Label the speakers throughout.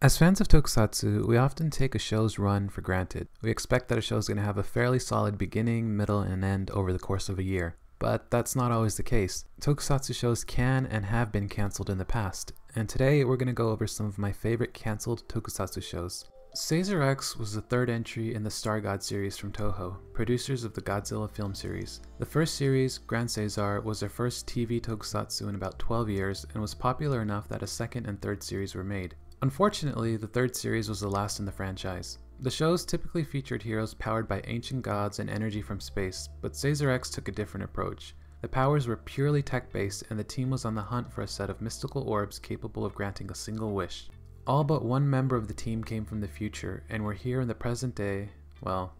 Speaker 1: As fans of Tokusatsu, we often take a show's run for granted. We expect that a show is going to have a fairly solid beginning, middle, and end over the course of a year. But that's not always the case. Tokusatsu shows can and have been cancelled in the past, and today we're going to go over some of my favorite cancelled Tokusatsu shows. Sazer-X was the third entry in the Star God series from Toho, producers of the Godzilla film series. The first series, Grand Caesar, was their first TV Tokusatsu in about 12 years and was popular enough that a second and third series were made. Unfortunately, the third series was the last in the franchise. The shows typically featured heroes powered by ancient gods and energy from space, but Sazer-X took a different approach. The powers were purely tech-based, and the team was on the hunt for a set of mystical orbs capable of granting a single wish. All but one member of the team came from the future, and were here in the present day, well,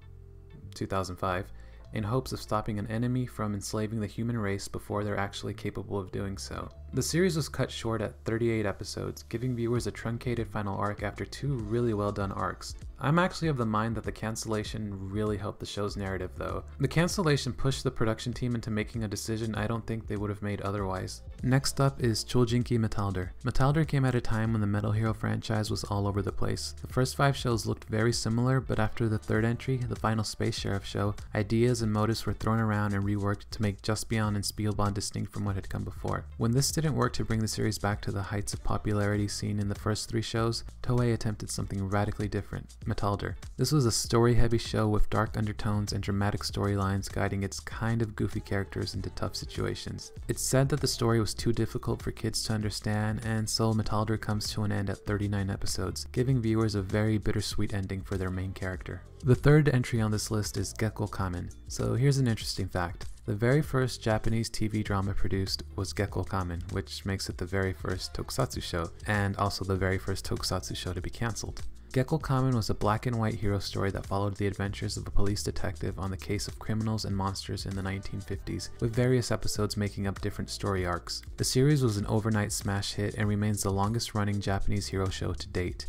Speaker 1: 2005, in hopes of stopping an enemy from enslaving the human race before they're actually capable of doing so. The series was cut short at 38 episodes, giving viewers a truncated final arc after two really well done arcs. I'm actually of the mind that the cancellation really helped the show's narrative though. The cancellation pushed the production team into making a decision I don't think they would have made otherwise. Next up is Choujinki Metalder. Metalder came at a time when the Metal Hero franchise was all over the place. The first 5 shows looked very similar, but after the third entry, the final Space Sheriff show, ideas and motives were thrown around and reworked to make Just Beyond and Spielbahn distinct from what had come before. When this didn't work to bring the series back to the heights of popularity seen in the first 3 shows, Toei attempted something radically different, Metalder. This was a story-heavy show with dark undertones and dramatic storylines guiding its kind of goofy characters into tough situations. It's said that the story was too difficult for kids to understand, and so Metalder comes to an end at 39 episodes, giving viewers a very bittersweet ending for their main character. The third entry on this list is Gekko Kamen. So here's an interesting fact. The very first Japanese TV drama produced was Gekko Kamen, which makes it the very first Tokusatsu show, and also the very first Tokusatsu show to be cancelled. Gekko Kamen was a black and white hero story that followed the adventures of a police detective on the case of criminals and monsters in the 1950s, with various episodes making up different story arcs. The series was an overnight smash hit and remains the longest running Japanese hero show to date.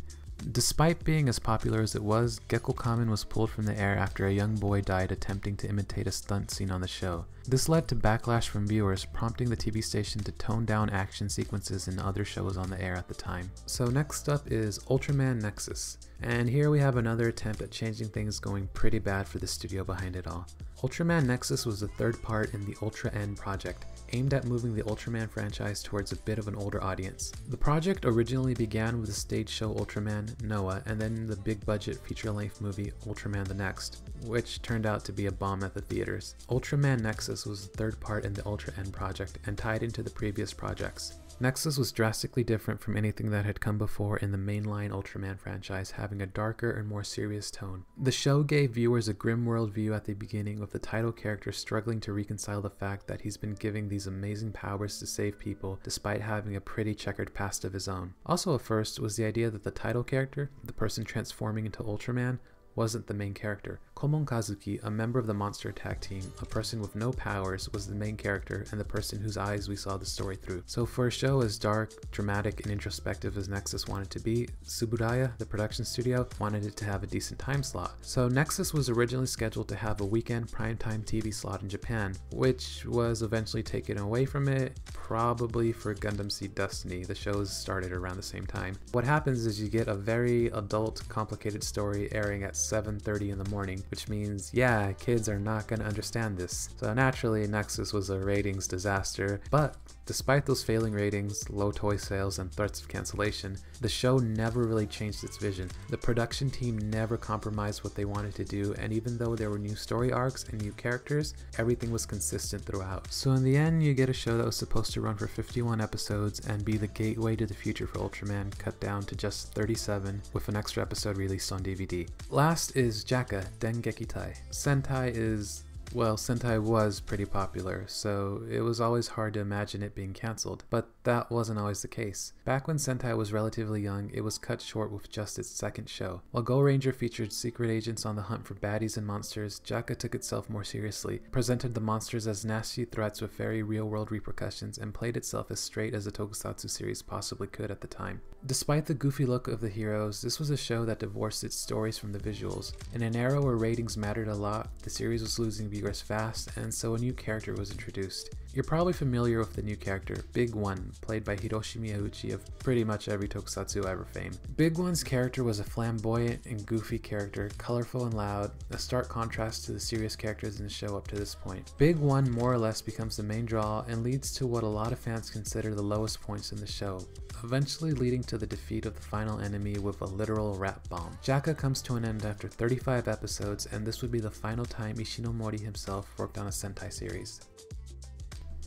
Speaker 1: Despite being as popular as it was, Gekko Kamen was pulled from the air after a young boy died attempting to imitate a stunt scene on the show. This led to backlash from viewers, prompting the TV station to tone down action sequences in other shows on the air at the time. So next up is Ultraman Nexus, and here we have another attempt at changing things going pretty bad for the studio behind it all. Ultraman Nexus was the third part in the Ultra N project, aimed at moving the Ultraman franchise towards a bit of an older audience. The project originally began with the stage show Ultraman Noah and then the big budget feature-length movie Ultraman the Next, which turned out to be a bomb at the theaters. Ultraman Nexus was the third part in the Ultra N project and tied into the previous projects. Nexus was drastically different from anything that had come before in the mainline Ultraman franchise, having a darker and more serious tone. The show gave viewers a grim world view at the beginning, with the title character struggling to reconcile the fact that he's been giving these amazing powers to save people despite having a pretty checkered past of his own. Also a first was the idea that the title character, the person transforming into Ultraman, wasn't the main character. Komon Kazuki, a member of the Monster Attack team, a person with no powers, was the main character and the person whose eyes we saw the story through. So for a show as dark, dramatic, and introspective as Nexus wanted to be, Tsuburaya, the production studio, wanted it to have a decent time slot. So Nexus was originally scheduled to have a weekend primetime TV slot in Japan, which was eventually taken away from it, probably for Gundam Seed Destiny. The shows started around the same time. What happens is you get a very adult, complicated story airing at 7:30 in the morning, which means, yeah, kids are not going to understand this. So naturally, Nexus was a ratings disaster, but despite those failing ratings, low toy sales, and threats of cancellation, the show never really changed its vision. The production team never compromised what they wanted to do, and even though there were new story arcs and new characters, everything was consistent throughout. So in the end, you get a show that was supposed to run for 51 episodes and be the gateway to the future for Ultraman, cut down to just 37, with an extra episode released on DVD. Last is Jaka Dengeki Tai. Sentai was pretty popular, so it was always hard to imagine it being cancelled, but that wasn't always the case. Back when Sentai was relatively young, it was cut short with just its second show. While Go Ranger featured secret agents on the hunt for baddies and monsters, Jaka took itself more seriously, presented the monsters as nasty threats with very real-world repercussions, and played itself as straight as a Tokusatsu series possibly could at the time. Despite the goofy look of the heroes, this was a show that divorced its stories from the visuals. In an era where ratings mattered a lot, the series was losing viewers fast, and so a new character was introduced. You're probably familiar with the new character, Big One, played by Hiroshi Miyauchi of pretty much every tokusatsu ever fame. Big One's character was a flamboyant and goofy character, colorful and loud, a stark contrast to the serious characters in the show up to this point. Big One more or less becomes the main draw and leads to what a lot of fans consider the lowest points in the show, eventually leading to the defeat of the final enemy with a literal rat bomb. Jaka comes to an end after 35 episodes, and this would be the final time Ishinomori himself worked on a Sentai series.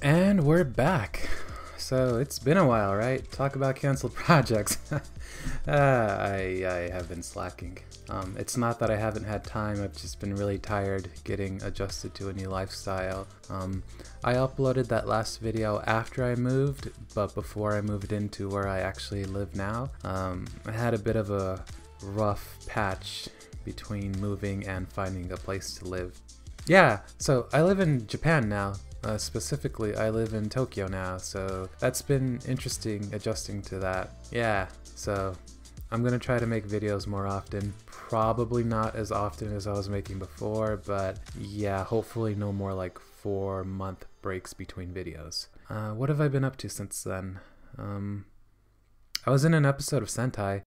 Speaker 1: And we're back. So it's been a while, right? Talk about canceled projects. I have been slacking. It's not that I haven't had time, I've just been really tired getting adjusted to a new lifestyle. I uploaded that last video after I moved, but before I moved into where I actually live now. I had a bit of a rough patch between moving and finding a place to live. Yeah, so I live in Japan now. Specifically, I live in Tokyo now, so that's been interesting adjusting to that. Yeah, so I'm gonna try to make videos more often. Probably not as often as I was making before, but yeah, hopefully no more like 4-month breaks between videos. What have I been up to since then? I was in an episode of Sentai.